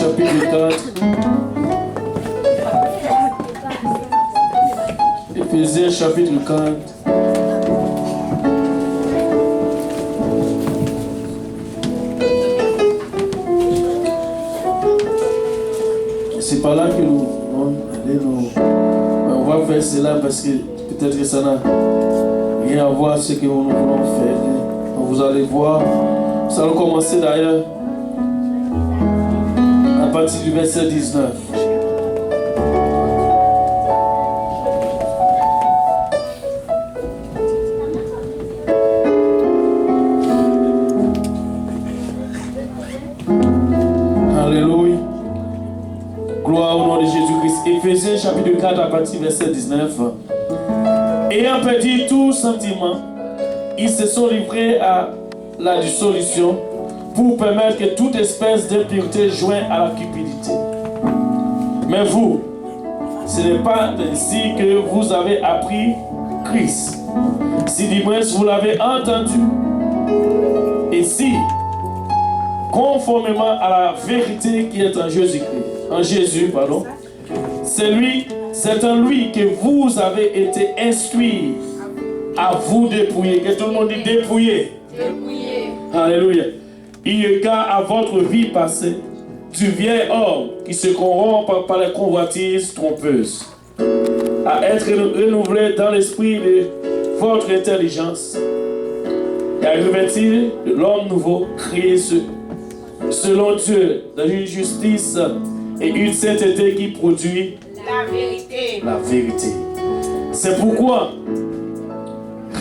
chapitre 4. Éphésiens chapitre 4. C'est pas là que nous allons. On va faire cela parce que peut-être que ça n'a rien à voir avec ce que nous voulons faire. Vous allez voir. Nous allons commencer d'ailleurs à partir du verset 19. Alléluia. Gloire au nom de Jésus-Christ. Éphésiens chapitre 4 à partir du verset 19. Ayant perdu tout sentiment, ils se sont livrés à la dissolution pour permettre que toute espèce d'impureté joigne à la cupidité. Mais vous, ce n'est pas ainsi que vous avez appris Christ. Si du moins vous l'avez entendu, et si, conformément à la vérité qui est en Jésus, c'est en lui que vous avez été instruits à vous dépouiller. Que tout le monde dit dépouiller. Dépouiller. Alléluia. Il égard à votre vie passée du vieil homme qui se corrompt par les convoitises trompeuses, à être renouvelé dans l'esprit de votre intelligence et à revêtir l'homme nouveau créé selon Dieu dans une justice et une sainteté qui produit la vérité. La vérité. C'est pourquoi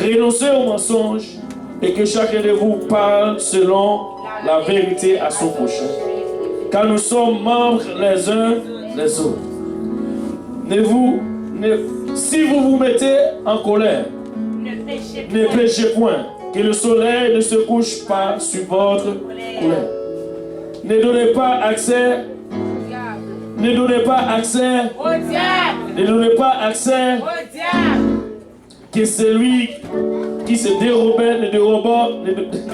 renoncez au mensonge et que chacun de vous parle selon la vérité à son prochain. Car nous sommes membres les uns des autres. Si vous vous mettez en colère, ne péchez point, que le soleil ne se couche pas sur votre colère. Ne donnez pas accès au diable. Que celui qui se dérobait ne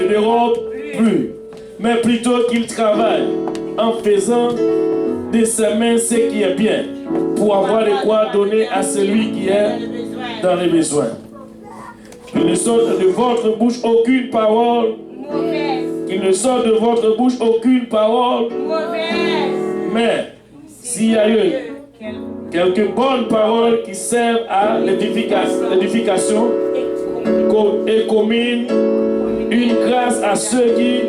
dérobe plus, mais plutôt qu'il travaille en faisant de ses mains ce qui est bien, pour avoir de quoi donner à celui qui est dans les besoins. Qu'il ne sorte de votre bouche aucune parole mais s'il y a eu quelques bonnes paroles qui servent à l'édification et commune une grâce à ceux qui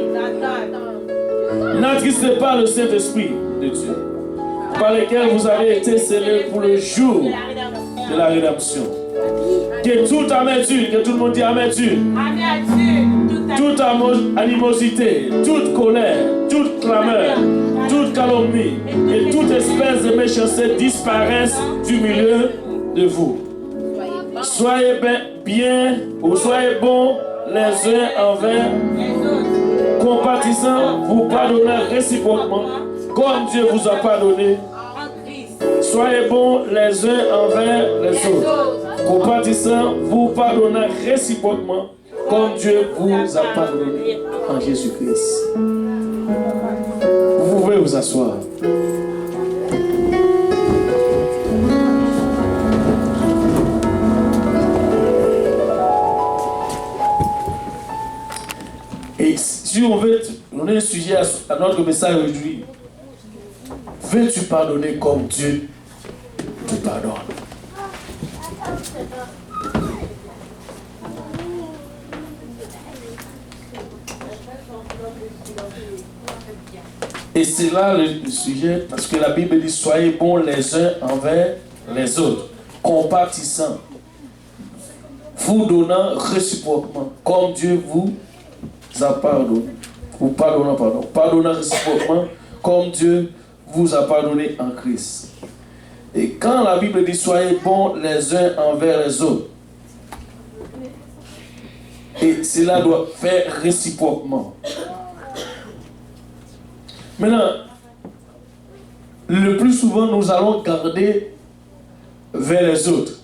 n'attristez pas le Saint-Esprit de Dieu, par lequel vous avez été scellés pour le jour de la rédemption. Que toute amertume, que tout le monde dit amertume, toute animosité, toute colère, toute clameur, toute calomnie et toute espèce de méchanceté disparaissent du milieu de vous. Soyez bons les uns envers les autres, compatissant, vous pardonnant réciproquement, comme Dieu vous a pardonné. Soyez bons les uns envers les autres, compatissant, vous pardonnant réciproquement, comme Dieu vous a pardonné en Jésus-Christ. Vous pouvez vous asseoir. Et si on veut donner un sujet à notre message aujourd'hui, veux-tu pardonner comme Dieu te pardonne? Et c'est là le sujet, parce que la Bible dit soyez bons les uns envers les autres, compatissant, vous donnant réciproquement, comme Dieu vous a pardonné, pardonnant réciproquement, comme Dieu vous a pardonné en Christ. Et quand la Bible dit soyez bons les uns envers les autres, et cela doit faire réciproquement. Maintenant, le plus souvent, nous allons garder vers les autres,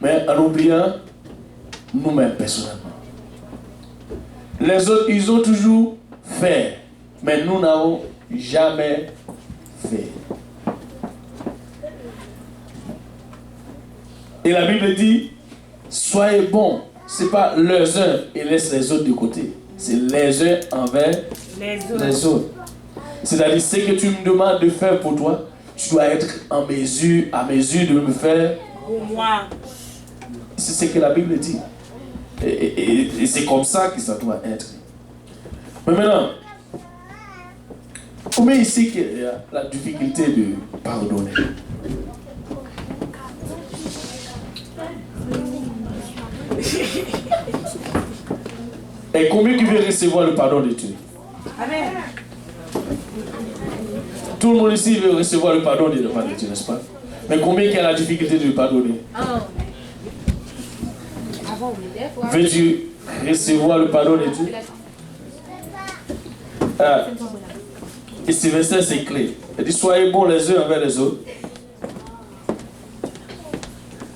mais en oubliant nous-mêmes personnellement. Les autres, ils ont toujours fait, mais nous n'avons jamais fait. Et la Bible dit, soyez bons. Ce n'est pas les uns et laisse les autres de côté. C'est les uns envers les autres. C'est-à-dire, ce que tu me demandes de faire pour toi, tu dois être à mesure de me faire pour moi. C'est ce que la Bible dit. Et c'est comme ça que ça doit être. Mais maintenant, combien ici qu'il y a la difficulté de pardonner? Et combien qui veut recevoir le pardon de Dieu? Amen. Tout le monde ici veut recevoir le pardon de Dieu, n'est-ce pas? Mais combien qui a la difficulté de pardonner? Veux-tu recevoir le pardon de Dieu? Et ce verset, c'est clé. Il dit, soyez bons les uns envers les autres.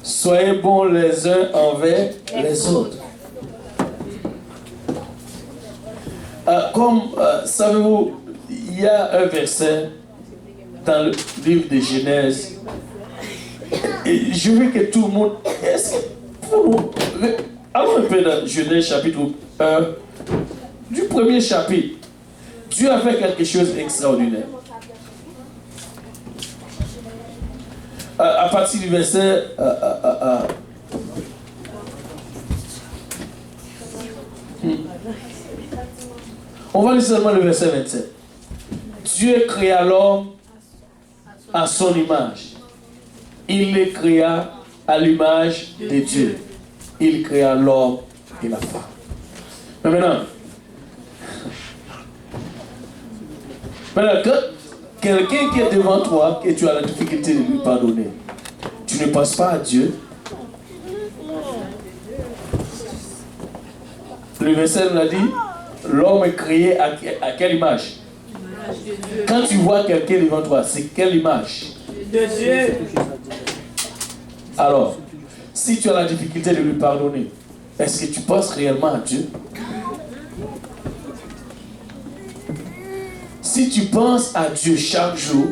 Soyez bons les uns envers les autres. Savez-vous, il y a un verset dans le livre de Genèse. Et je veux que tout le monde... Allons un peu dans Genèse chapitre 1. Du premier chapitre, Dieu a fait quelque chose d'extraordinaire. À partir du verset... On va lire seulement le verset 27. Dieu créa l'homme à son image. Il le créa à l'image de Dieu. Il créa l'homme et la femme. Mais maintenant, quand quelqu'un qui est devant toi et tu as la difficulté de lui pardonner, tu ne penses pas à Dieu. Le verset nous a dit, l'homme est créé à quelle image? Quand tu vois quelqu'un devant toi, c'est quelle image? De Dieu. Alors, si tu as la difficulté de lui pardonner, est-ce que tu penses réellement à Dieu? Si tu penses à Dieu chaque jour,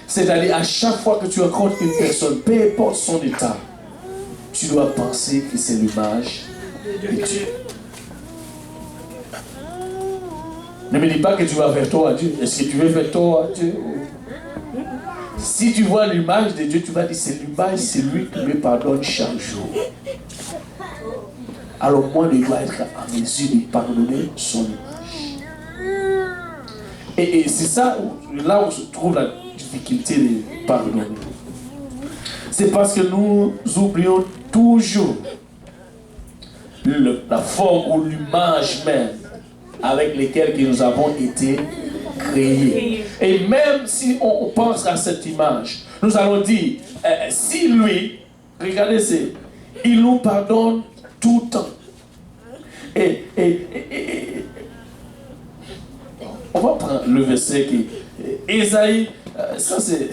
c'est-à-dire à chaque fois que tu rencontres une personne, peu importe son état, tu dois penser que c'est l'image de Dieu. Ne me dis pas que tu vas faire tort à Dieu. Est-ce que tu veux faire tort à Dieu? Si tu vois l'image de Dieu, tu vas dire c'est l'image, c'est lui qui me pardonne chaque jour. Alors moi, je dois être en mesure de pardonner son image. Et c'est ça, là où se trouve la difficulté de pardonner. C'est parce que nous oublions toujours la forme ou l'image même avec lesquelles nous avons été créés. Et même si on pense à cette image, nous allons dire, si lui, regardez, il nous pardonne tout le temps. Et on va prendre le verset qui Ésaïe, ça c'est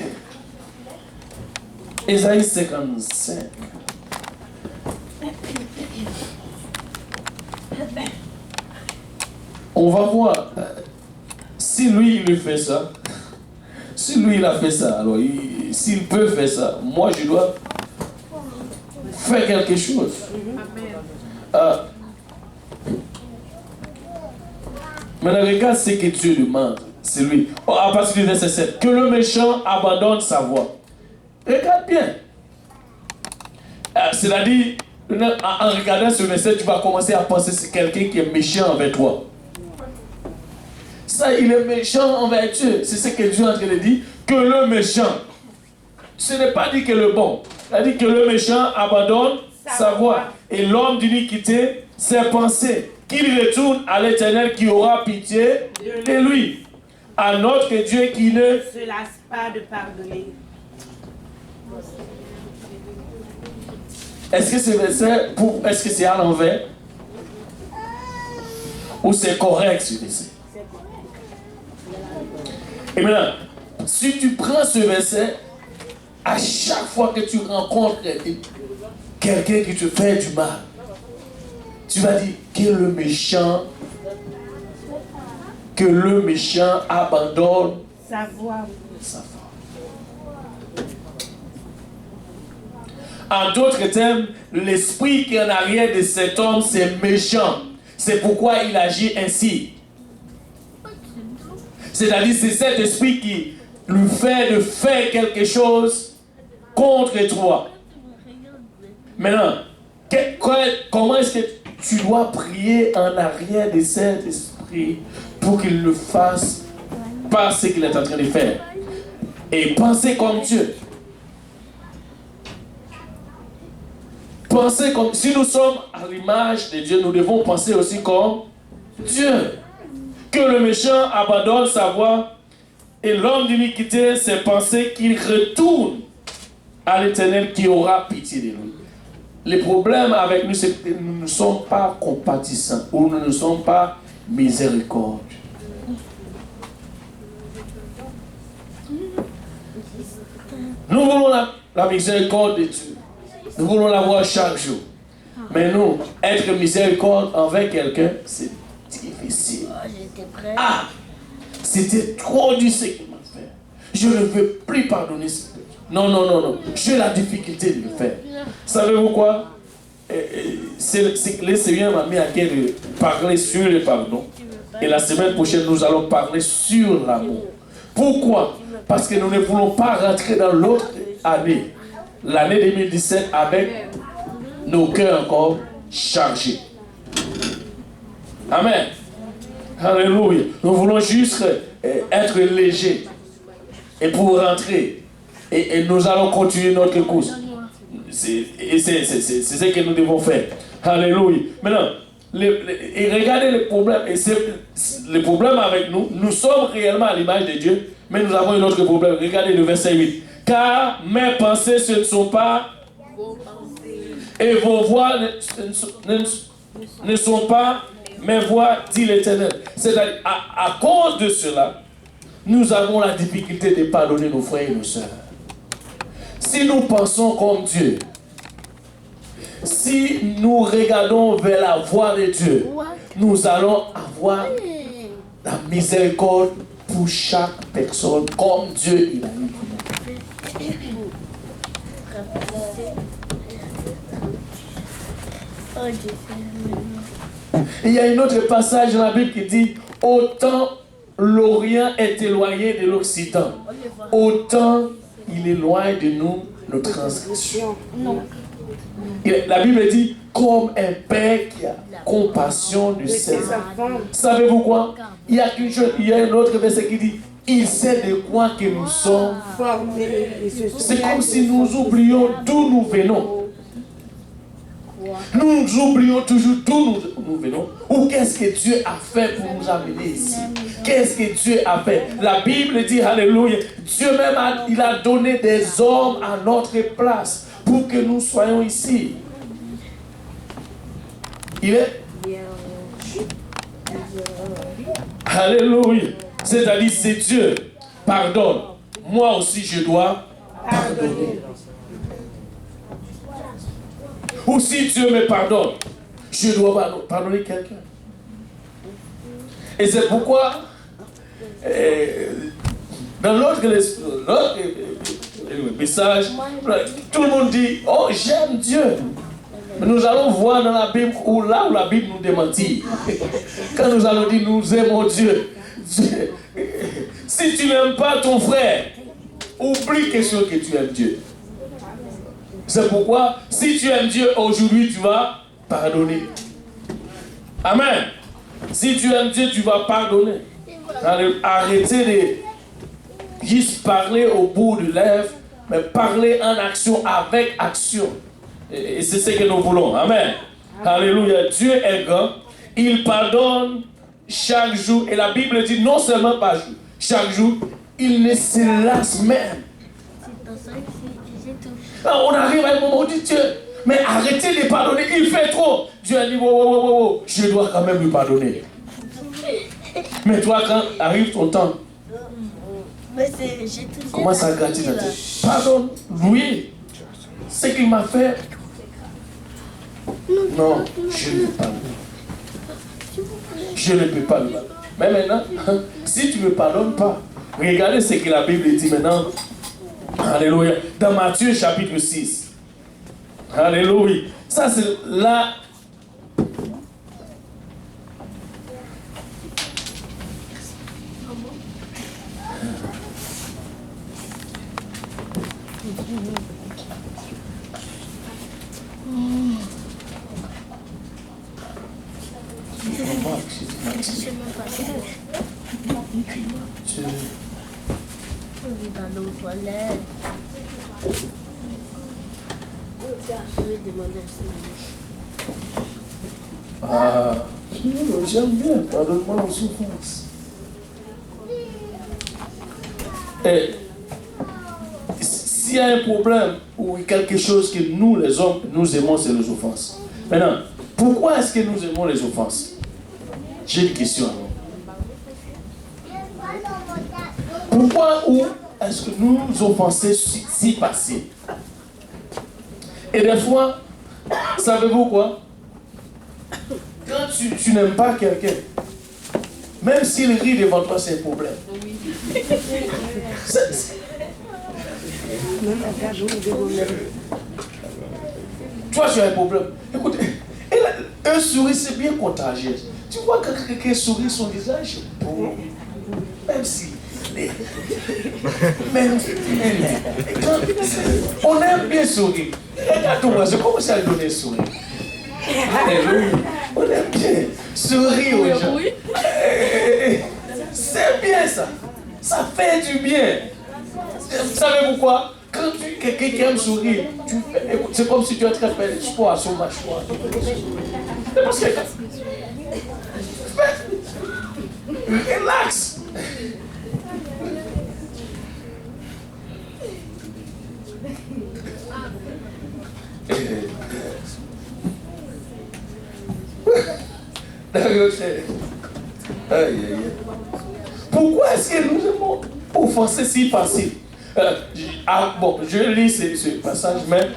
Ésaïe 55. On va voir si lui il fait ça. Si lui il a fait ça, alors s'il peut faire ça, moi je dois faire quelque chose. Maintenant regarde ce que Dieu demande. C'est lui. À partir du verset 7. Que le méchant abandonne sa voie. Regarde bien. C'est-à-dire, en regardant ce verset, tu vas commencer à penser que c'est quelqu'un qui est méchant envers toi. Ça, il est méchant envers Dieu. C'est ce que Dieu est en train de dire. Que le méchant. Ce n'est pas dit que le bon. C'est-à-dire que le méchant abandonne sa voie. Et l'homme d'iniquité, ses pensées. Qu'il retourne à l'Éternel qui aura pitié de lui. À notre Dieu qui ne se lasse pas de pardonner. Est-ce que ce verset, est-ce que c'est à l'envers? Ou c'est correct ce verset? Et maintenant, si tu prends ce verset, à chaque fois que tu rencontres quelqu'un qui te fait du mal, tu vas dire que le méchant abandonne sa voix. Sa voix. En d'autres termes, l'esprit qui est en arrière de cet homme, c'est méchant. C'est pourquoi il agit ainsi. C'est-à-dire, c'est cet esprit qui lui fait de faire quelque chose contre toi. Maintenant, comment est-ce que tu dois prier en arrière de cet esprit pour qu'il ne fasse pas ce qu'il est en train de faire? Et penser comme Dieu. Penser comme... Si nous sommes à l'image de Dieu, nous devons penser aussi comme Dieu. Que le méchant abandonne sa voie et l'homme d'iniquité ses pensées qu'il retourne à l'Éternel qui aura pitié de lui. Le problème avec nous, c'est que nous ne sommes pas compatissants ou nous ne sommes pas miséricordieux. Nous voulons la miséricorde de Dieu. Nous voulons l'avoir chaque jour. Mais nous, être miséricorde envers quelqu'un, c'est difficile. Ah, c'était trop dur ce qu'il m'a fait. Je ne veux plus pardonner. Non. J'ai la difficulté de le faire. Savez-vous quoi? Le Seigneur m'a mis à cœur de parler sur le pardon. Et la semaine prochaine, nous allons parler sur l'amour. Pourquoi? Parce que nous ne voulons pas rentrer dans l'autre année, l'année 2017, avec nos cœurs encore chargés. Amen. Alléluia. Nous voulons juste être légers. Et pour rentrer, et nous allons continuer notre course. C'est ce que nous devons faire. Alléluia. Maintenant, et regardez le problème. Et c'est le problème avec nous. Nous sommes réellement à l'image de Dieu, mais nous avons un autre problème. Regardez le verset 8. Car mes pensées, ce ne sont pas vos pensées. Et vos voix ne sont pas mes voix, dit l'Éternel. C'est-à-dire, à cause de cela, nous avons la difficulté de pardonner nos frères et nos sœurs. Si nous pensons comme Dieu, si nous regardons vers la voie de Dieu, nous allons avoir la miséricorde pour chaque personne comme Dieu il a eu. Il y a un autre passage dans la Bible qui dit: autant l'Orient est éloigné de l'Occident, autant il éloigne de nous nos transgressions. La Bible dit: comme un père qui a compassion de ses enfants. Savez-vous quoi? Il y a une chose, il y a un autre verset qui dit: il sait de quoi que nous sommes formés. C'est comme si nous oublions d'où nous venons. Nous oublions toujours d'où nous venons. Ou qu'est-ce que Dieu a fait pour nous amener ici? Qu'est-ce que Dieu a fait? La Bible dit, alléluia, Dieu même il a donné des hommes à notre place pour que nous soyons ici. Il est... Alléluia. C'est-à-dire, c'est Dieu. Pardonne. Moi aussi, je dois pardonner. Ou si Dieu me pardonne, je dois pardonner quelqu'un. Et c'est pourquoi, dans l'autre message, tout le monde dit: oh, j'aime Dieu. Mais nous allons voir dans la Bible où la Bible nous démentit. Quand nous allons dire: nous aimons Dieu. Si tu n'aimes pas ton frère, oublie quelque chose que tu aimes Dieu. C'est pourquoi, si tu aimes Dieu aujourd'hui, tu vas pardonner. Amen. Si tu aimes Dieu, tu vas pardonner. Arrêtez de juste parler au bout de lèvres, mais parler en action, avec action. Et c'est ce que nous voulons. Amen. Alléluia. Dieu est grand. Il pardonne chaque jour. Et la Bible dit non seulement par jour, chaque jour, il ne se lasse même. On arrive à un moment où on dit: Dieu, mais arrêtez de pardonner, il fait trop. Dieu a dit: wow, je dois quand même lui pardonner. Mais toi, quand arrive ton temps, commence à gratiner ta tête. Pardonne, oui, ce qu'il m'a fait. Non, je ne peux pas. Je ne peux pas. Mais maintenant, si tu ne me pardonnes pas, regardez ce que la Bible dit maintenant. Alléluia. Dans Matthieu chapitre 6. Alléluia. Ça, c'est là. Dans nos toilettes. Je vais demander à Ah, j'aime bien, pardonne-moi nos souffrances. Et s'il y a un problème ou quelque chose que nous, les hommes, nous aimons, c'est les offenses. Maintenant, pourquoi est-ce que nous aimons les offenses? J'ai une question à vous. Pourquoi ou est-ce que nous offensons si passés? Et des fois, savez-vous quoi? Quand tu n'aimes pas quelqu'un, même s'il rit devant toi, c'est un problème. Toi, tu as un problème. Écoute, un sourire, c'est bien contagieux. Tu vois quand quelqu'un sourit, son visage, même si. Même quand on aime bien sourire. Regarde-moi, je commence à lui donner un sourire. Alléluia. On aime bien sourire aux gens. C'est bien ça. Ça fait du bien. Vous savez pourquoi? Quand quelqu'un qui aime sourire, c'est comme si tu es en train de faire du sport à son mâchoire. C'est parce que. Relax. Pourquoi est-ce que nous aimons offenser si facile? Bon, je lis ce passage, mais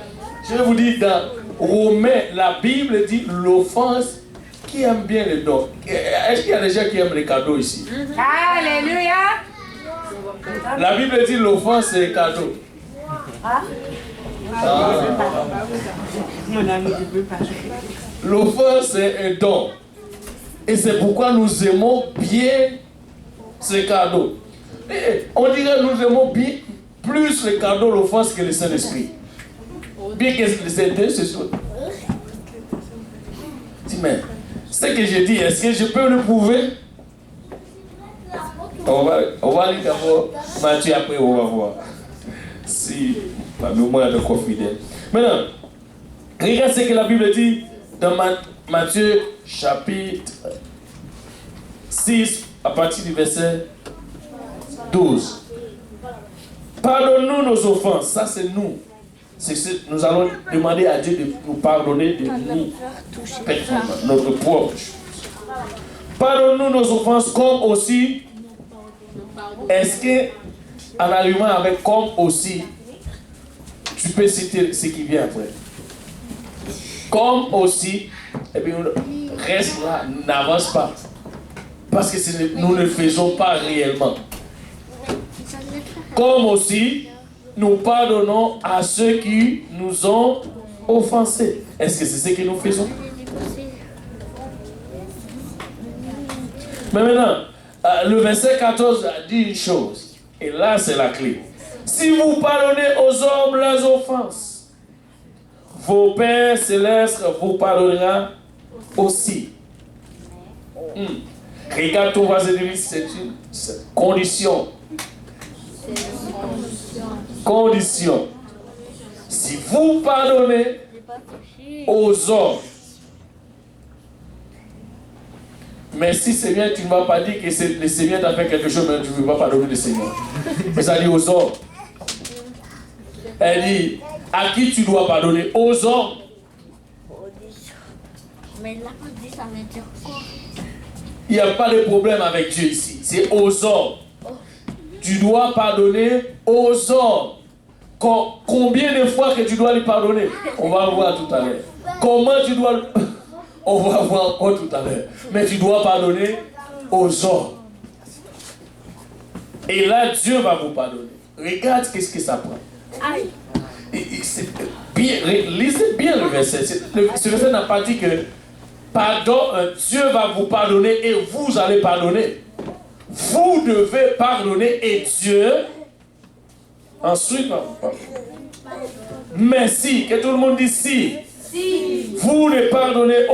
je vais vous dire dans Romains, la Bible dit l'offense qui aime bien les dons. Est-ce qu'il y a des gens qui aiment les cadeaux ici? Alléluia. La Bible dit l'offense c'est les cadeaux. Mon ami, je ne veux pas. L'offense c'est un don. Et c'est pourquoi nous aimons bien ces cadeaux. Et on dirait que nous aimons bien plus les cadeaux, l'offense que le Saint-Esprit. Bien que les deux se soient. Mais ce que je dis, est-ce que je peux le prouver? On va lire d'abord Matthieu, après on va voir. Si la mémoire est encore fidèle. Maintenant, regarde ce que la Bible dit dans Matthieu chapitre 6 à partir du verset 12. Pardonne-nous nos offenses. Ça c'est nous. Nous allons demander à Dieu de nous pardonner de nous, notre propre chose. Pardonne-nous nos offenses comme aussi. Est-ce que en arrivant avec comme aussi, tu peux citer ce qui vient après? Comme aussi, et puis reste là, n'avance pas. Parce que nous ne le faisons pas réellement. Comme aussi, nous pardonnons à ceux qui nous ont offensés. Est-ce que c'est ce que nous faisons? Mais maintenant, le verset 14 dit une chose. Et là, c'est la clé. Si vous pardonnez aux hommes leurs offenses, vos pères célestes vous pardonnera aussi. Regarde ton voisin de lui, c'est une condition. Condition. Si vous pardonnez aux hommes, mais si Seigneur, tu ne m'as pas dit que le Seigneur t'a fait quelque chose, mais tu ne veux pas pardonner le Seigneur. Mais ça dit aux hommes. Elle dit, à qui tu dois pardonner? Aux hommes. Mais là, on dit, ça veut dire quoi? Il n'y a pas de problème avec Dieu ici. C'est aux hommes. Tu dois pardonner aux hommes. Combien de fois que tu dois lui pardonner? On va voir tout à l'heure. Comment tu dois... On va voir encore tout à l'heure. Mais tu dois pardonner aux hommes. Et là, Dieu va vous pardonner. Regarde qu'est-ce que ça prend. Aïe. C'est lisez bien le verset. Ce verset n'a pas dit que pardon, Dieu va vous pardonner et vous allez pardonner. Vous devez pardonner et Dieu ensuite va vous pardonner. Mais si, que tout le monde dit si, vous ne pardonnez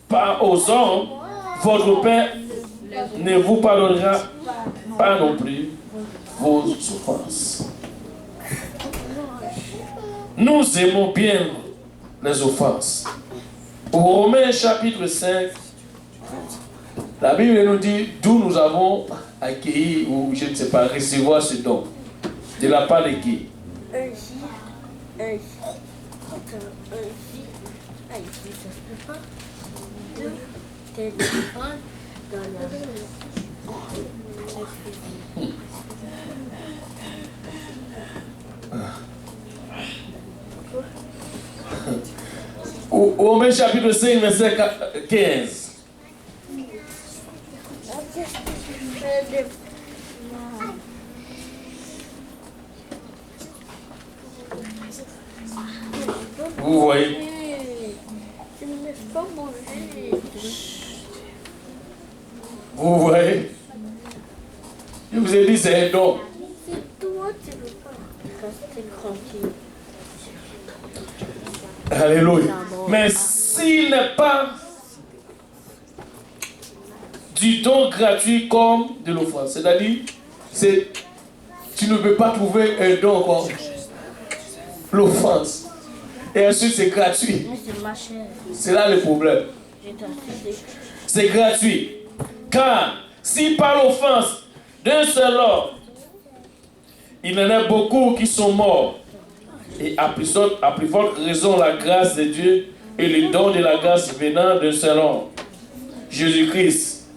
pas aux hommes, votre Père ne vous pardonnera pas non plus vos offenses. Nous aimons bien les offenses. Au Romains chapitre 5, la Bible nous dit d'où nous avons accueilli ou je ne sais pas, recevoir ce don. De la part de qui? Au Romains chapitre 5, verset 15. Vous voyez? Vous voyez? Je vous ai dit c'est un don. C'est toi, tu ne peux pas rester tranquille. Alléluia. Mais s'il n'est pas du don gratuit comme de l'offrande, c'est-à-dire, tu ne peux pas trouver un don comme l'offense. Et ensuite, c'est gratuit. C'est là le problème. C'est gratuit. Car si par l'offense d'un seul homme, il y en a beaucoup qui sont morts, et à plus forte raison, la grâce de Dieu et le don de la grâce venant d'un seul homme, Jésus-Christ,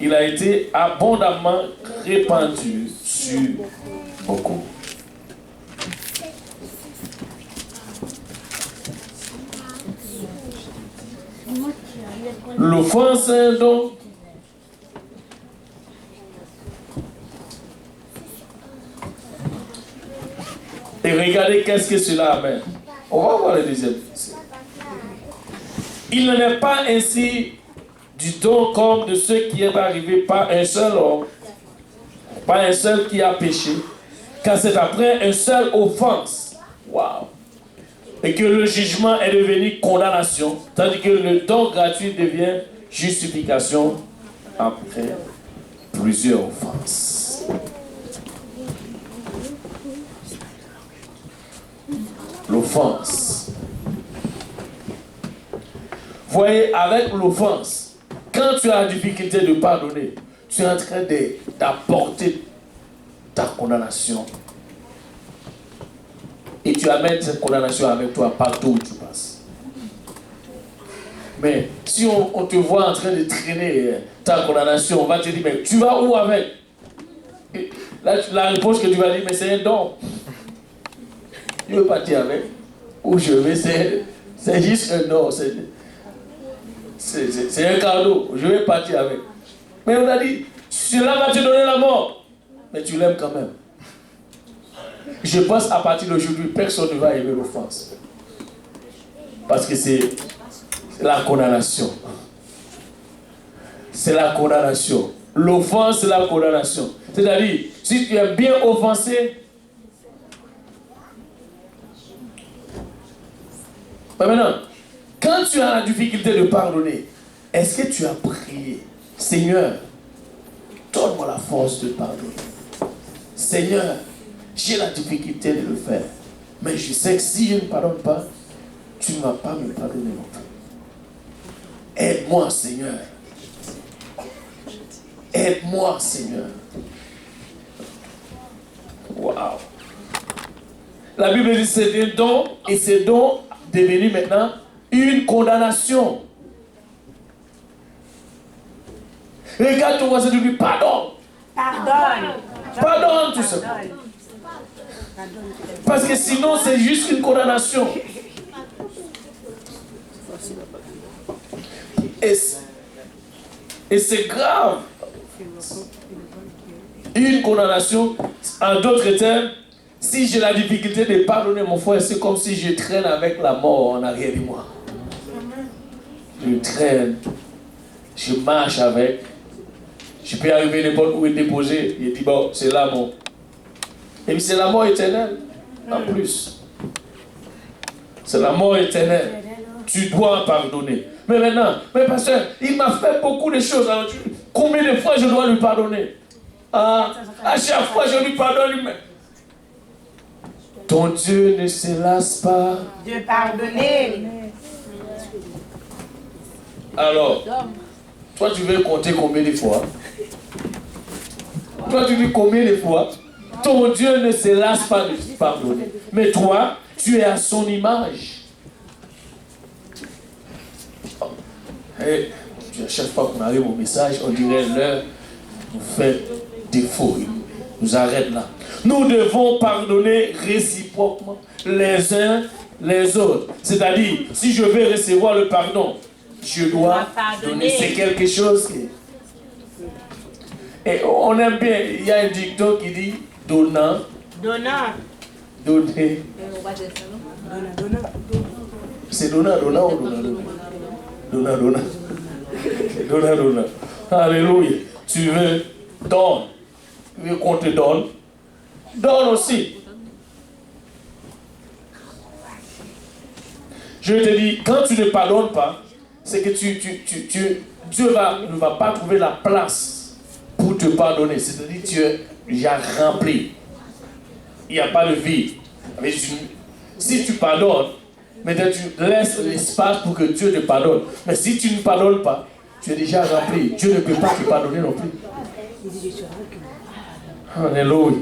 il a été abondamment répandu sur beaucoup. L'offense est un don. Et regardez qu'est-ce que cela amène. On va voir le deuxième. Il n'en est pas ainsi du don comme de ce qui est arrivé par un seul homme, pas un seul qui a péché, car c'est après un seul offense. Waouh! Et que le jugement est devenu condamnation, tandis que le don gratuit devient justification après plusieurs offenses. L'offense. Voyez, avec l'offense, quand tu as la difficulté de pardonner, tu es en train d'apporter ta condamnation. Et tu amènes cette condamnation avec toi partout où tu passes. Mais si on te voit en train de traîner ta condamnation, on va te dire, mais tu vas où avec? Et là, la réponse que tu vas dire, mais c'est un don. Je veux partir avec. Où je vais, c'est juste un don. C'est un cadeau. Je vais partir avec. Mais on a dit, cela va te donner la mort. Mais tu l'aimes quand même. Je pense à partir d'aujourd'hui, personne ne va aimer l'offense. Parce que c'est la condamnation. C'est la condamnation. L'offense, c'est la condamnation. C'est-à-dire, si tu es bien offensé, maintenant, quand tu as la difficulté de pardonner, est-ce que tu as prié, Seigneur, donne-moi la force de pardonner. Seigneur, j'ai la difficulté de le faire. Mais je sais que si je ne pardonne pas, tu ne vas pas me pardonner non plus. Aide-moi, Seigneur. Aide-moi, Seigneur. Waouh. La Bible dit c'est un don, et ce don est devenu maintenant une condamnation. Regarde ton voisin, tu lui pardonne. Pardonne. Pardonne tout ça. Parce que sinon, c'est juste une condamnation. Et c'est grave. Une condamnation, en d'autres termes, Si j'ai la difficulté de pardonner mon frère, c'est comme si je traîne avec la mort en arrière de moi. Je traîne, je marche avec. Je peux arriver n'importe où et déposer. Il dit, bon, c'est la mort. Et puis c'est la mort éternelle, en plus. C'est la mort éternelle. Tu dois pardonner. Mais maintenant, mais pasteur, il m'a fait beaucoup de choses. Alors, combien de fois je dois lui pardonner? À chaque fois je lui pardonne. Mais... Ton Dieu ne se lasse pas. Dieu pardonner. Alors, toi tu veux compter combien de fois? Toi tu dis combien de fois? Ton Dieu ne se lasse pas de pardonner. Mais toi, tu es à son image. Et à chaque fois qu'on arrive au message, on dirait l'heure nous fait défaut. Il nous arrête là. Nous devons pardonner réciproquement les uns les autres. C'est-à-dire, si je veux recevoir le pardon, je dois donner. C'est quelque chose qui... Et on aime bien, il y a un dicton qui dit donnant. Donnant. Donner. C'est donnant ou donnant? Donnant. Donnant. Alléluia. Tu veux, donne. Tu veux qu'on te donne? Donne aussi. Je te dis, quand tu ne pardonnes pas, c'est que Dieu ne va pas trouver la place pour te pardonner. C'est-à-dire que tu es déjà rempli. Il n'y a pas de vide. Si tu pardonnes, maintenant tu laisses l'espace pour que Dieu te pardonne. Mais si tu ne pardonnes pas, tu es déjà rempli. Dieu ne peut pas te pardonner non plus. Alléluia.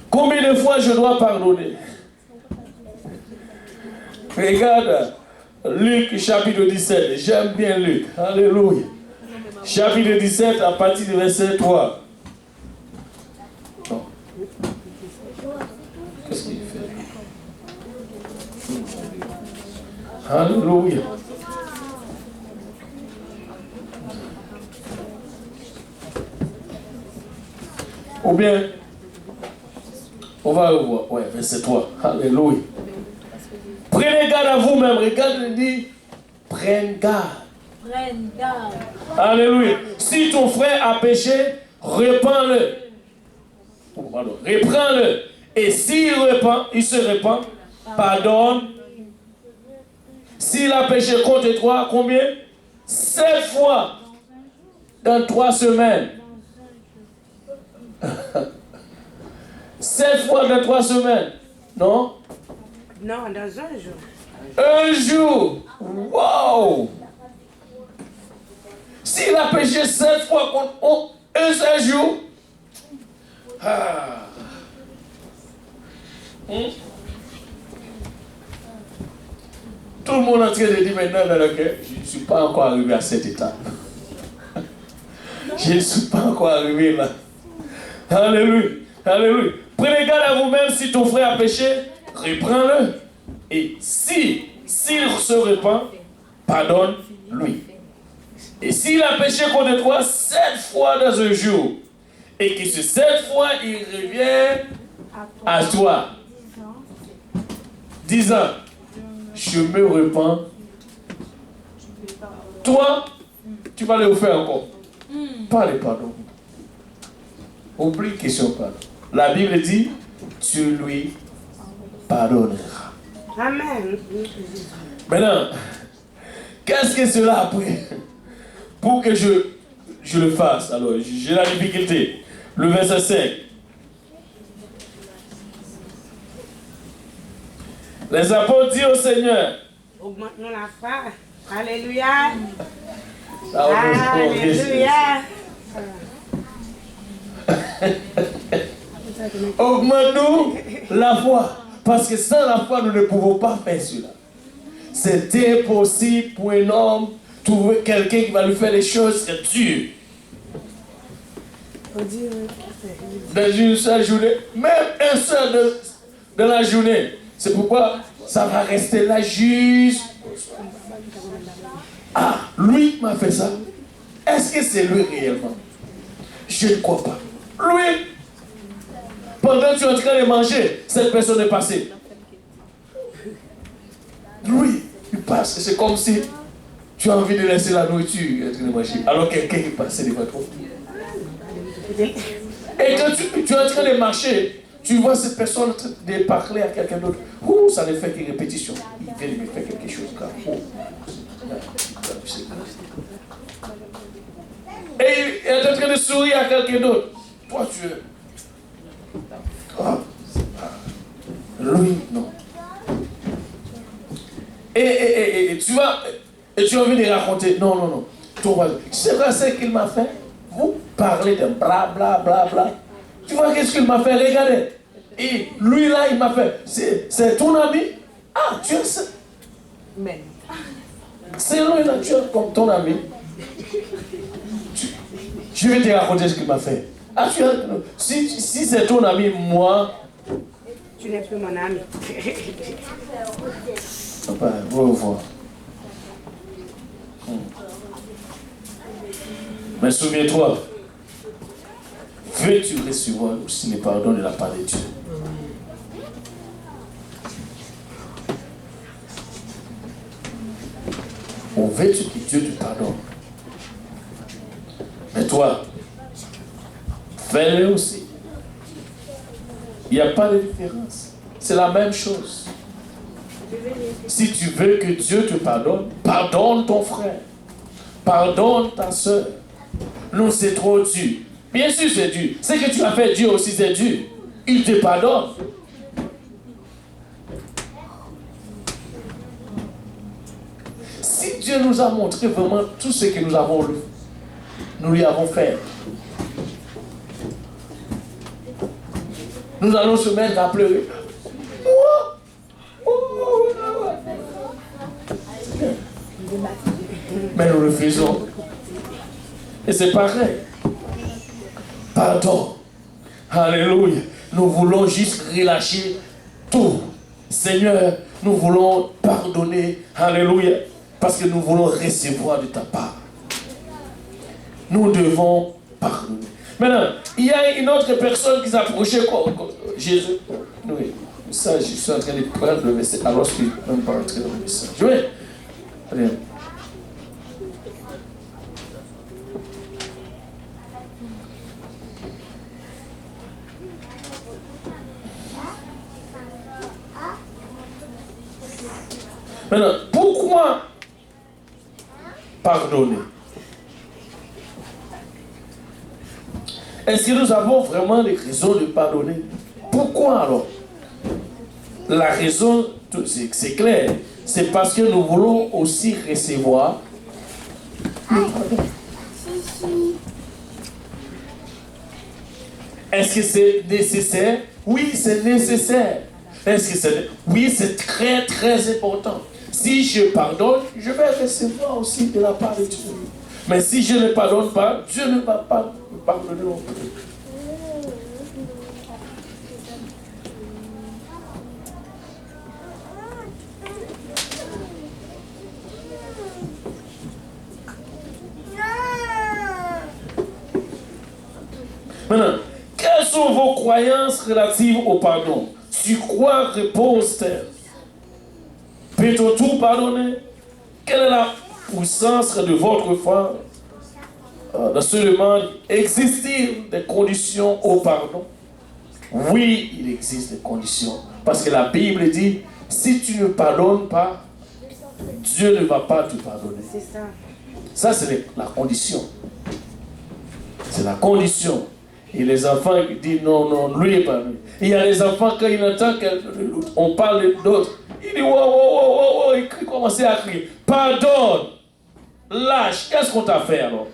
Combien de fois je dois pardonner? Regarde, Luc chapitre 17. J'aime bien Luc. Alléluia. Chapitre 17 à partir du verset 3. Non. Qu'est-ce qu'il fait? Alléluia. Ou bien, on va revoir. Ouais, verset 3. Alléluia. Prenez garde à vous-même. Regarde, il dit, prenne garde. Prenne garde. Alléluia. Si ton frère a péché, répands-le. Pardon, reprends-le. Et s'il repent, il se repent, pardonne. S'il a péché contre toi, combien? 7 fois dans 3 semaines. 7 fois dans 3 semaines. Non? Non, dans un jour. Un jour. Wow! S'il a péché 7 fois contre un seul jour. Ah. Tout le monde est en train de dire maintenant dans le cœur, je ne suis pas encore arrivé à cette étape. Je ne suis pas encore arrivé là. Alléluia. Alléluia. Prenez garde à vous-même, si ton frère a péché, reprends-le. Et s'il se repent, pardonne-lui. Et s'il a péché contre toi 7 fois dans un jour, et que ce 7 fois, il revient à toi, disant, je me repens, toi, tu vas le faire encore. Pas le pardon. Oublie question pardon. La Bible dit, tu lui pardonneras. Amen. Maintenant, qu'est-ce que cela a pris pour que je le fasse? Alors, j'ai la difficulté. Le verset 5. Les apôtres disent au Seigneur. Augmente-nous la foi. Alléluia. Alléluia. Augmente-nous la foi. Parce que sans la foi, nous ne pouvons pas faire cela. C'est impossible pour un homme trouver quelqu'un qui va lui faire les choses dures. Dans une seule journée, même un seul de la journée. C'est pourquoi ça va rester là juste. Ah, lui m'a fait ça. Est-ce que c'est lui réellement? Je ne crois pas. Lui, pendant que tu es en train de manger, cette personne est passée. Lui, il passe. C'est comme si tu as envie de laisser la nourriture en train de manger. Alors quelqu'un est passé devant toi. Et quand tu es en train de marcher, tu vois cette personne en train de parler à quelqu'un d'autre. Ouh, ça ne fait que répétition. Il vient de me faire quelque chose. Et il est en train de sourire à quelqu'un d'autre. Toi, tu es. Lui, non. Et tu vas. Et tu as envie de raconter. Non, non, non. C'est vrai ce qu'il m'a fait. Vous parlez de bla bla bla bla. Tu vois qu'est-ce qu'il m'a fait? Regardez. Et lui là, il m'a fait. C'est ton ami? Ah, tu es ça. C'est lui là, tu es comme ton ami. Je vais te raconter ce qu'il m'a fait. Ah, si c'est ton ami, moi. Tu n'es plus mon ami. Papa, au revoir. Mais souviens-toi, veux-tu recevoir aussi le pardon de la part de Dieu? Ou veux-tu que Dieu te pardonne? Mais toi, fais-le aussi. Il n'y a pas de différence. C'est la même chose. Si tu veux que Dieu te pardonne, pardonne ton frère. Pardonne ta soeur. Non, c'est trop dur. Bien sûr, c'est dur. Ce que tu as fait, Dieu aussi, c'est dur. Il te pardonne. Si Dieu nous a montré vraiment tout ce que nous lui avons fait, nous allons se mettre à pleurer. Mais nous le faisons. Et c'est pareil. Pardon. Alléluia. Nous voulons juste relâcher tout. Seigneur, nous voulons pardonner. Alléluia. Parce que nous voulons recevoir de ta part. Nous devons pardonner. Maintenant, il y a une autre personne qui s'approchait Jésus. Oui. Ça, je suis en train de prendre le verset alors que je ne suis même pas entré dans le message. Oui. Allez. Maintenant, pourquoi pardonner? Est-ce que nous avons vraiment des raisons de pardonner? Pourquoi alors? La raison, c'est clair, c'est parce que nous voulons aussi recevoir. Est-ce que c'est nécessaire? Oui, c'est nécessaire. Est-ce que c'est... Oui, c'est très, très important. Si je pardonne, je vais recevoir aussi de la part de Dieu. Mais si je ne pardonne pas, Dieu ne va pas me pardonner non plus. Maintenant, quelles sont vos croyances relatives au pardon? Sur quoi repose-t-elle? Peut-on tout pardonner? Quelle est la puissance de votre foi? Dans ce monde, existe-t-il des conditions au pardon? Oui, il existe des conditions. Parce que la Bible dit, si tu ne pardonnes pas, Dieu ne va pas te pardonner. C'est ça. Ça, c'est la condition. C'est la condition. Et les enfants disent non, non, lui n'est pas lui. Il y a les enfants, quand ils entendent qu'on parle d'autres, ils disent wow, wow, wow, wow, wow, ils commencent à crier. Pardonne, lâche, qu'est-ce qu'on t'a fait alors?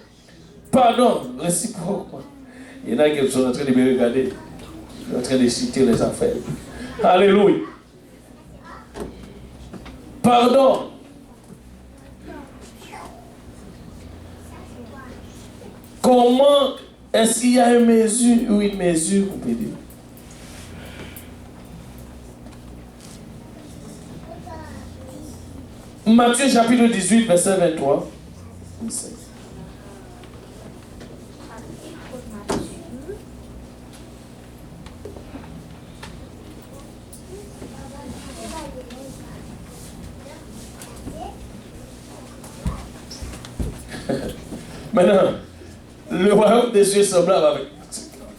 Pardonne, réciproquement. Il y en a qui sont en train de me regarder, en train de citer les affaires. Alléluia. Pardon. Comment est-ce qu'il y a une mesure ou une mesure, vous pouvez dire? Matthieu chapitre 18, verset 23. Maintenant, le royaume des cieux est semblable avec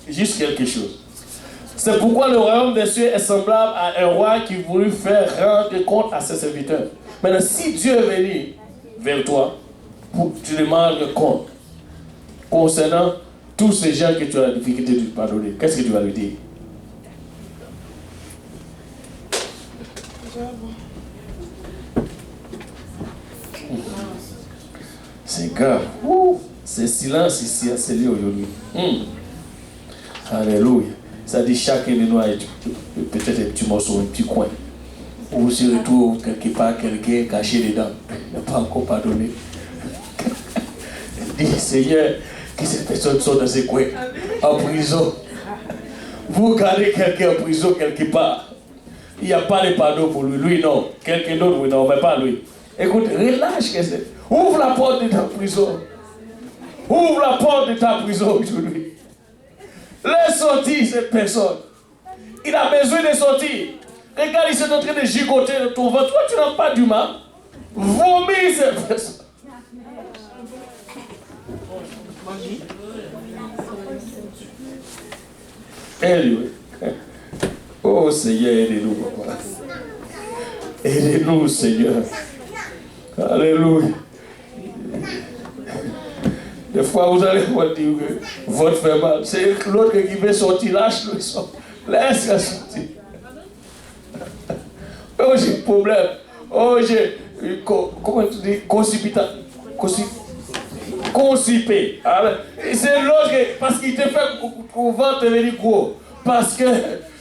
juste quelque chose. C'est pourquoi le royaume des cieux est semblable à un roi qui voulut faire rendre compte à ses serviteurs. Maintenant, si Dieu est venu vers toi pour que tu lui demandes compte concernant tous ces gens que tu as la difficulté de pardonner, qu'est-ce que tu vas lui dire? C'est grave. C'est silence ici à Célie aujourd'hui. Alléluia. Ça dit chacun de nous a peut-être un petit morceau, un petit coin. Où se retrouve quelque part quelqu'un caché dedans. Il n'a pas encore pardonné. Dis Seigneur, que ces personnes sont dans ces coins, en prison. Vous regardez quelqu'un en prison quelque part. Il n'y a pas de pardon pour lui. Lui, non. Quelqu'un d'autre, oui, non, mais pas lui. Écoute, relâche. Ouvre la porte de ta prison. Ouvre la porte de ta prison aujourd'hui. Laisse sortir cette personne. Il a besoin de sortir. Regarde, il est en train de gigoter de ton ventre. Toi, tu n'as pas du mal. Vomis cette personne. Anyway. Oh Seigneur, aidez-nous, papa. Aidez-nous, Seigneur. Alléluia. Des fois, vous allez vous dire que votre fait mal. C'est l'autre qui veut sortir, lâche-le. Laisse-le sortir. Oh, j'ai un problème. Oh, j'ai. Comment tu dis? Constipé. C'est l'autre parce qu'il te fait qu'on va te venir gros. Parce que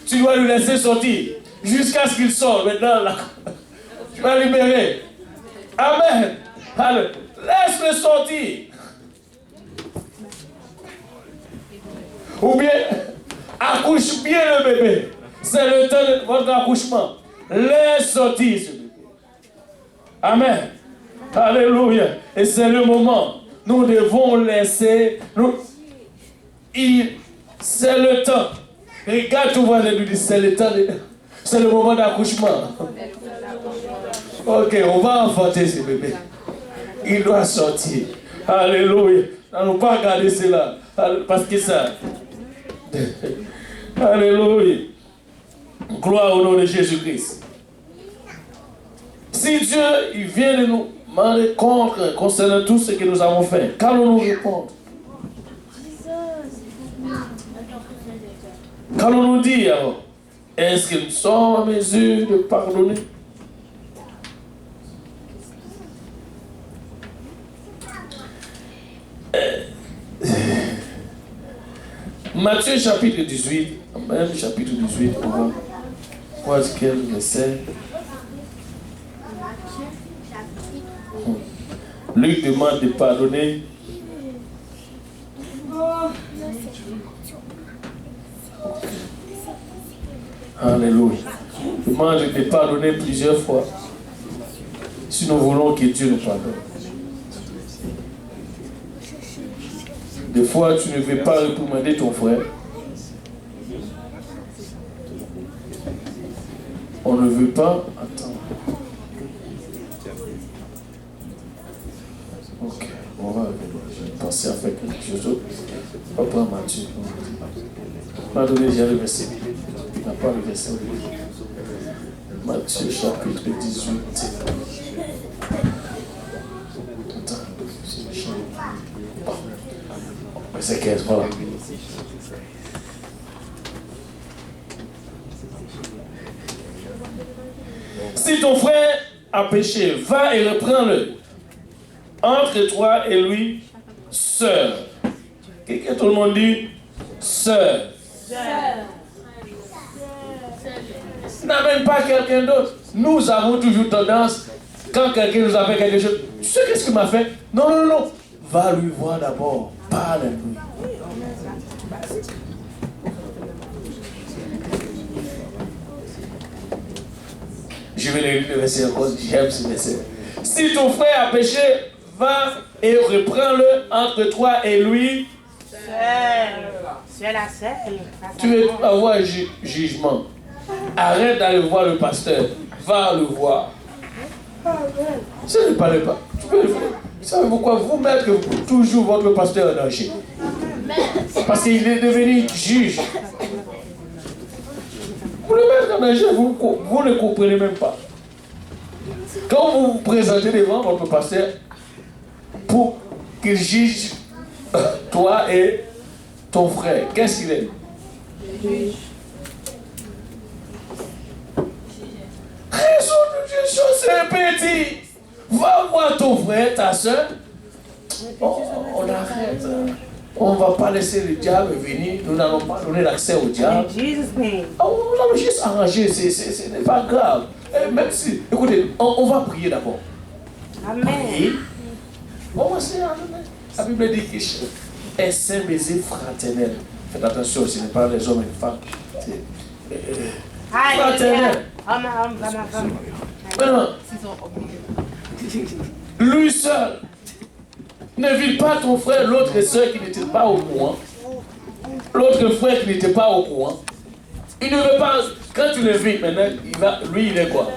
tu dois lui laisser sortir. Jusqu'à ce qu'il sorte. Maintenant, là, tu vas libérer. Amen. Allez, laisse-le sortir. Ou bien, accouche bien le bébé. C'est le temps de votre accouchement. Laisse sortir ce bébé. Amen. Alléluia. Et c'est le moment. Nous devons laisser. C'est le temps. Regarde, tu vois, lui dire, c'est le temps. C'est le moment d'accouchement. Ok, on va enfanter ce bébé. Il doit sortir. Alléluia. On ne pas regarder cela. Parce que ça. Alléluia. Gloire au nom de Jésus-Christ. Si Dieu il vient de nous demander contre concernant tout ce que nous avons fait, qu'allons-nous répondre? Qu'allons-nous dire alors? Est-ce que nous sommes en mesure de pardonner? Matthieu chapitre 18, même chapitre 18, on va voir quel verset. Luc demande de pardonner. Alléluia. Demande de pardonner plusieurs fois. Si nous voulons que Dieu nous pardonne. Des fois, tu ne veux pas réprimander ton frère. On ne veut pas. Attends. Ok, on va penser à faire quelque chose d'autre. On va prendre Matthieu. On va donner déjà le verset. Il n'a pas le verset. Matthieu chapitre 18. Attends, c'est méchant. Verset 15, voilà. Si ton frère a péché, va et reprends-le. Entre toi et lui, sœur. Qu'est-ce que tout le monde dit? Sœur. N'amène pas quelqu'un d'autre. Nous avons toujours tendance, quand quelqu'un nous a fait quelque chose, tu sais qu'est-ce qu'il m'a fait? Non, non, non. Va lui voir d'abord. Parle à lui. Je vais lire le verset encore, j'aime ce verset. Si ton frère a péché, va et reprends-le entre toi et lui. C'est la seule. Tu veux avoir jugement. Arrête d'aller voir le pasteur. Va le voir. Ce n'est pas le pas. Tu peux le faire. Savez pourquoi vous mettez toujours votre pasteur en danger? Parce qu'il est devenu juge. Vous le mettez en danger, vous ne comprenez même pas. Quand vous vous présentez devant votre pasteur pour qu'il juge toi et ton frère, qu'est-ce qu'il est? Résoudre des choses, c'est petit. Va voir ton frère, ta soeur. On arrête. On ne va pas laisser le diable venir. Nous n'allons pas donner l'accès au diable. On va juste arranger. Ce n'est pas grave. Et même si, écoutez, on va prier d'abord. Amen. Prier. On va se la Bible dit que est saint baiser fraternel. Faites attention, ce n'est pas les hommes et les femmes. Fraternel. Maintenant, lui seul ne vit pas ton frère, l'autre soeur qui n'était pas au courant, l'autre frère qui n'était pas au courant. Il ne veut pas, quand tu l'invites maintenant, lui il est quoi?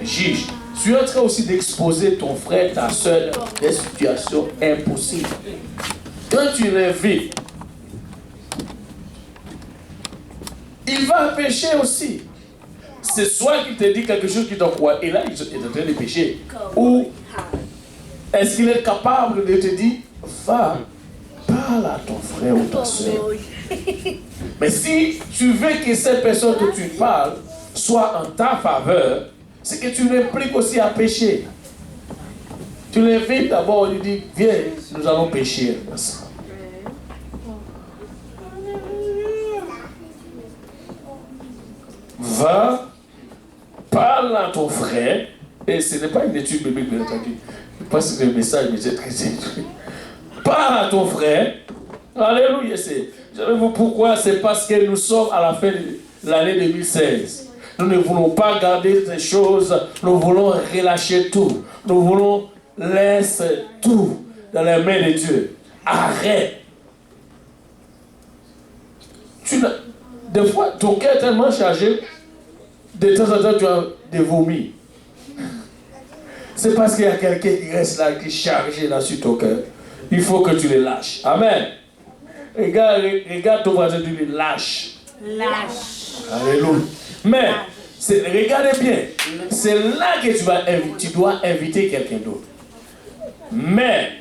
Juge. Tu es en train aussi d'exposer ton frère, ta soeur, des situations impossibles. Quand tu l'invites, il va pécher aussi. C'est soit qu'il te dit quelque chose qui t'encourage, et là il est en train de pécher. Ou est-ce qu'il est capable de te dire, va, parle à ton frère ou ta soeur. Mais si tu veux que cette personne que tu parles soit en ta faveur, c'est que tu l'impliques aussi à pécher. Tu l'invites d'abord, il dit, viens, nous allons pécher ensemble. Va, parle à ton frère, et ce n'est pas une étude biblique, bien entendu. Parce que le message est très étudié. Parle à ton frère. Alléluia. Savez-vous pourquoi? C'est parce que nous sommes à la fin de l'année 2016. Nous ne voulons pas garder ces choses. Nous voulons relâcher tout. Nous voulons laisser tout dans les mains de Dieu. Arrête. Des fois, ton cœur est tellement chargé, de temps en temps, tu as des vomis. C'est parce qu'il y a quelqu'un qui reste là, qui est chargé là sur ton cœur. Il faut que tu le lâches. Amen. Regarde ton voisin, tu le lâches. Lâche. Alléluia. Mais, regardez bien, c'est là que tu dois inviter quelqu'un d'autre. Mais,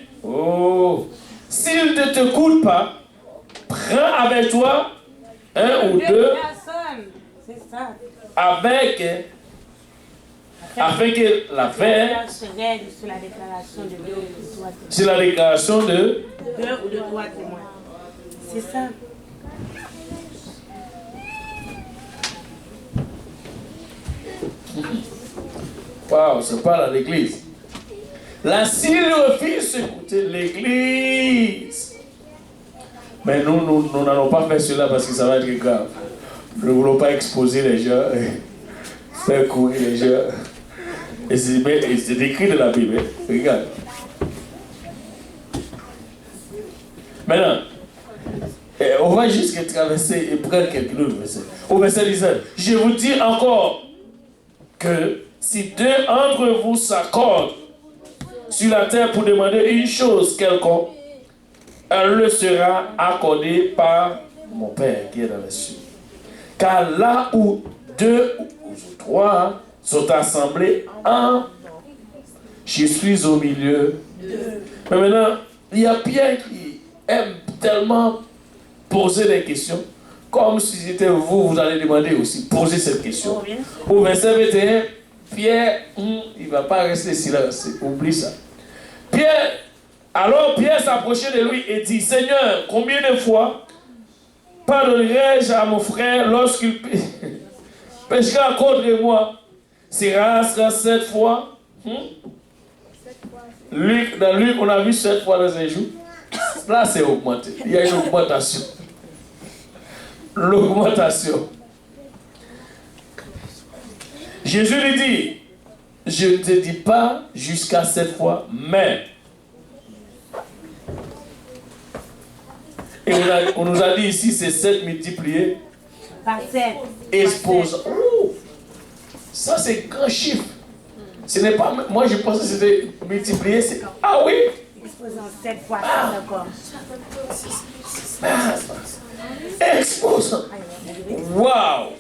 s'il ne te coûte pas, prends avec toi un ou deux, C'est ça. afin que l'affaire, sur la déclaration de deux ou trois témoins. c'est la déclaration de Deux ou de trois témoins. C'est ça. waouh, c'est pas à l'église. Là, s'il refuse d'écouter l'église, mais nous n'allons pas faire cela parce que ça va être grave. Nous ne voulons pas exposer les gens, faire courir les gens. Et c'est écrit dans la Bible. Regarde. Maintenant, on va jusqu'à traverser et prendre quelques autres versets. Au verset 17, je vous dis encore que si deux entre vous s'accordent sur la terre pour demander une chose quelconque, elle le sera accordée par mon Père qui est dans les cieux. Car là où deux ou trois sont assemblés je suis au milieu. Mais maintenant, il y a Pierre qui aime tellement poser des questions, comme si c'était vous allez demander aussi, poser cette question. Au verset 21, Pierre, il ne va pas rester silencieux, oublie ça. Alors Pierre s'approchait de lui et dit, Seigneur, combien de fois pardonnerai-je à mon frère lorsqu'il péchera contre moi? Sera 7 fois? Dans Luc, on a vu 7 fois dans un jour. Là, c'est augmenté. Il y a une augmentation. L'augmentation. Jésus lui dit, je ne te dis pas jusqu'à 7 fois, mais. Et on nous a dit ici, c'est 7 multiplié. Par 7. Expose. Oh, ça, c'est grand chiffre. Ce n'est pas... Moi, je pensais que c'était multiplié. Ah oui? Exposant 7 fois ça encore. Exposant. Waouh!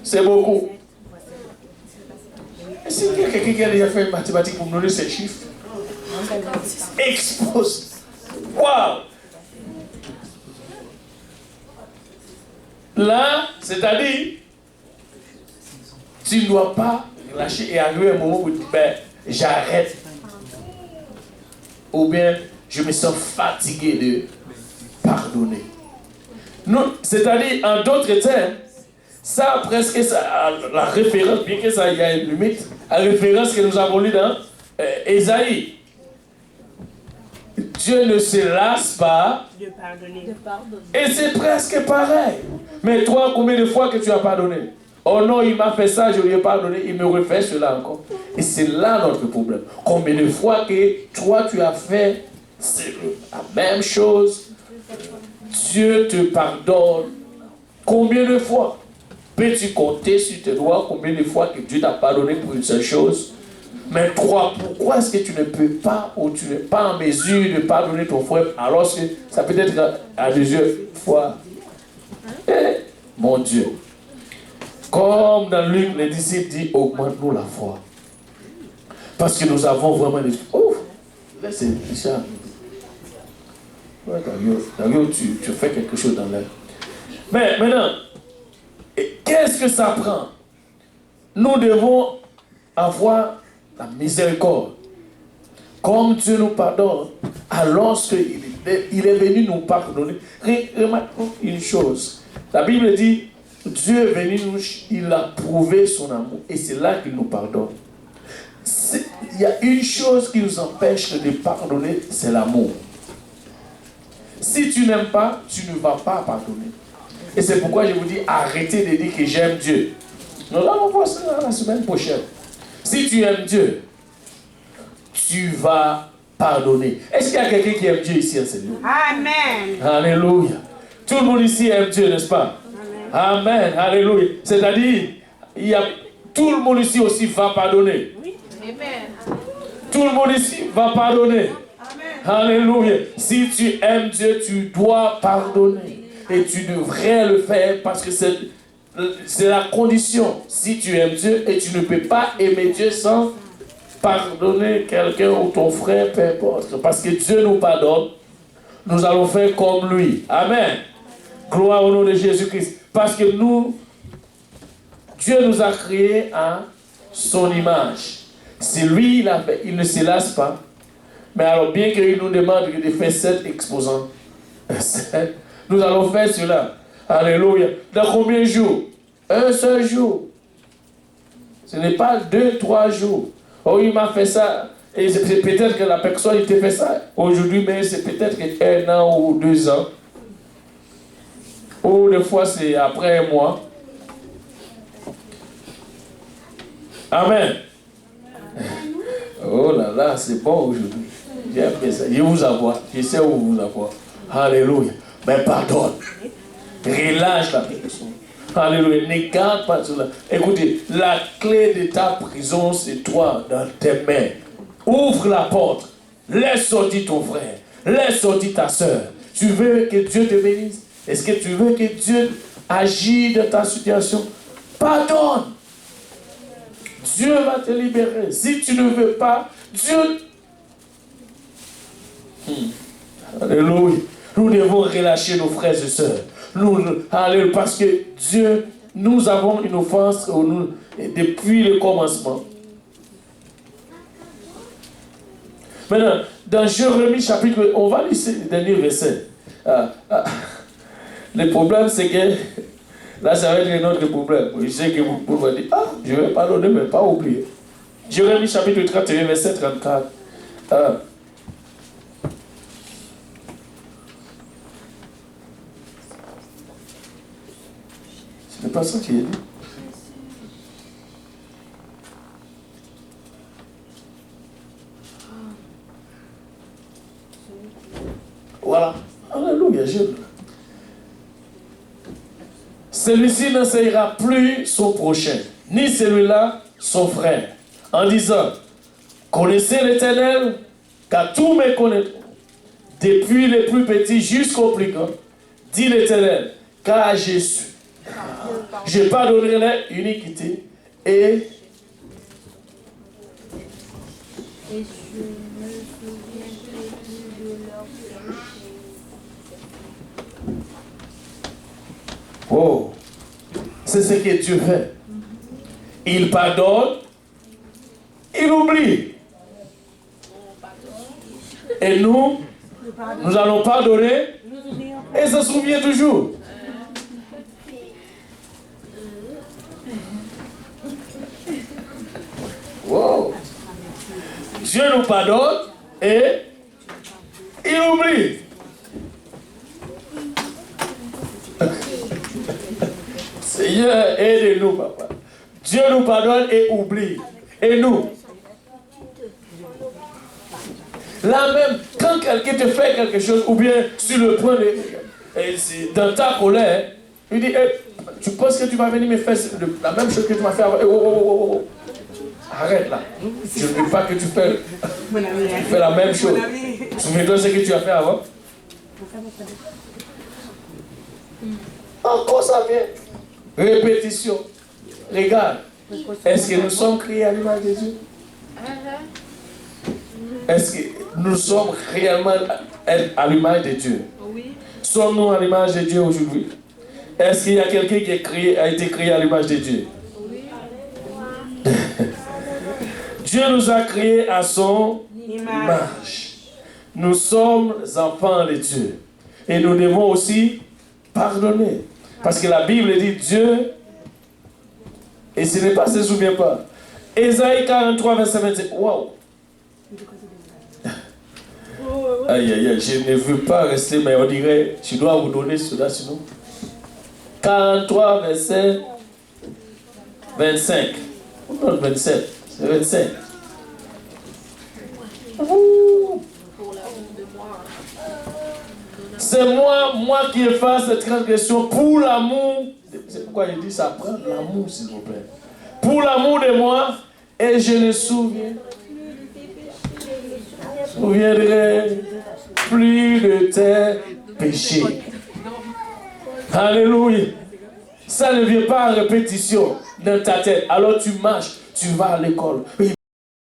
C'est beaucoup. Est-ce qu'il y a quelqu'un qui a déjà fait une mathématique pour me donner ces chiffres? Expose. Waouh! Là, c'est-à-dire, tu ne dois pas lâcher et arriver à un moment où tu dis, ben, j'arrête. Ou bien, je me sens fatigué de pardonner. Non, c'est-à-dire, en d'autres termes, ça, presque, ça, la référence, bien que ça y a une limite, la référence que nous avons lue dans Ésaïe. Dieu ne se lasse pas De pardonner. et c'est presque pareil. Mais toi, combien de fois que tu as pardonné? Oh non, il m'a fait ça, je lui ai pardonné, il me refait cela encore. Et c'est là notre problème. Combien de fois que toi, tu as fait la même chose, Dieu te pardonne. Combien de fois? Peux-tu compter sur tes doigts combien de fois que Dieu t'a pardonné pour une seule chose? Mais toi, pourquoi est-ce que tu ne peux pas ou tu n'es pas en mesure de pardonner ton frère alors que ça peut être à plusieurs fois? Eh, mon Dieu. Comme dans Luc, les disciples disent, augmente-nous la foi. Parce que nous avons vraiment des... Oh, là c'est Richard. Ouais, Dario, tu fais quelque chose dans l'air. Mais maintenant, qu'est-ce que ça prend? Nous devons avoir la miséricorde. Comme Dieu nous pardonne, alors qu'il est venu nous pardonner. Remarquons une chose. La Bible dit, Dieu est venu nous, il a prouvé son amour. Et c'est là qu'il nous pardonne. Il y a une chose qui nous empêche de pardonner, c'est l'amour. Si tu n'aimes pas, tu ne vas pas pardonner. Et c'est pourquoi je vous dis, arrêtez de dire que j'aime Dieu. Nous allons voir ça la semaine prochaine. Si tu aimes Dieu, tu vas pardonner. Est-ce qu'il y a quelqu'un qui aime Dieu ici en Seigneur? Amen. Alléluia. Tout le monde ici aime Dieu, n'est-ce pas? Amen. Amen. Alléluia. C'est-à-dire, tout le monde ici aussi va pardonner. Oui. Amen. Tout le monde ici va pardonner. Amen. Alléluia. Si tu aimes Dieu, tu dois pardonner. Et tu devrais le faire parce que c'est la condition. Si tu aimes Dieu et tu ne peux pas aimer Dieu sans pardonner quelqu'un ou ton frère, peu importe. Parce que Dieu nous pardonne, nous allons faire comme lui. Amen. Gloire au nom de Jésus-Christ. Parce que Dieu nous a créés à son image. C'est lui, il ne se lasse pas. Mais alors, bien qu'il nous demande de faire 7 exposants, nous allons faire cela. Alléluia. Dans combien de jours? Un seul jour. Ce n'est pas 2, 3 jours. Oh, il m'a fait ça. Et c'est peut-être que la personne, il t'a fait ça aujourd'hui, mais c'est peut-être 1 an ou 2 ans. Ou des fois, c'est après 1 mois. Amen. Oh là là, c'est bon aujourd'hui. J'ai fait ça. Je vous avoir. Je sais où vous avoir. Alléluia. Mais pardonne. Relâche la personne. Alléluia. Ne garde pas cela. Écoutez, la clé de ta prison, c'est toi dans tes mains. Ouvre la porte. Laisse sortir ton frère. Laisse sortir ta soeur. Tu veux que Dieu te bénisse? Est-ce que tu veux que Dieu agisse dans ta situation? Pardonne. Dieu va te libérer. Si tu ne veux pas, Dieu... Alléluia. Nous devons relâcher nos frères et sœurs. Alléluia. Parce que Dieu, nous avons une offense depuis le commencement. Maintenant, dans Jérémie chapitre, on va lire le dernier verset. Le problème, c'est que là, ça va être un autre problème. Je sais que vous pouvez dire, je vais pardonner, mais pas oublier. Jérémie chapitre 31, verset 34. Ce n'est pas ça qui est dit. Voilà. Alléluia. celui-ci n'enseignera plus son prochain, ni celui-là son frère, en disant, connaissez l'Éternel, car tous me connaîtront, depuis les plus petits jusqu'aux plus grands, dit l'Éternel, car je pardonnerai leur iniquité et je me souviendrai plus de leur péché. oh, c'est ce que Dieu fait. Il pardonne, il oublie. Et nous allons pardonner et se souvient toujours. Wow. Dieu nous pardonne et il oublie. Seigneur, aide-nous, papa. Dieu nous pardonne et oublie. Et nous. Là même, quand quelqu'un te fait quelque chose, ou bien sur le point de... dans ta colère, il dit, tu penses que tu vas venir me faire la même chose que tu m'as fait avant? Arrête là. Je ne veux pas que tu fais la même chose. Souviens-toi de ce que tu as fait avant. Encore ça vient. Répétition. Regarde. Est-ce que nous sommes créés à l'image de Dieu? Est-ce que nous sommes réellement à l'image de Dieu? Oui. Sommes-nous à l'image de Dieu aujourd'hui? Est-ce qu'il y a quelqu'un qui a été créé à l'image de Dieu? Oui. Dieu nous a créés à son image. Nous sommes enfants de Dieu. Et nous devons aussi pardonner. Parce que la Bible dit Dieu, et ce n'est pas, se souvient pas. Ésaïe 43, verset 25. Wow! Aïe, aïe, aïe, je ne veux pas rester, mais on dirait, je dois vous donner cela sinon. 43, verset 25. Non, 27, c'est 25. C'est moi qui efface cette transgression pour l'amour. C'est pourquoi il dit ça prend l'amour, s'il vous plaît. Pour l'amour de moi, et je ne souviendrai plus de tes péchés. Alléluia. Ça ne vient pas en répétition dans ta tête. Alors tu marches, tu vas à l'école. Oui,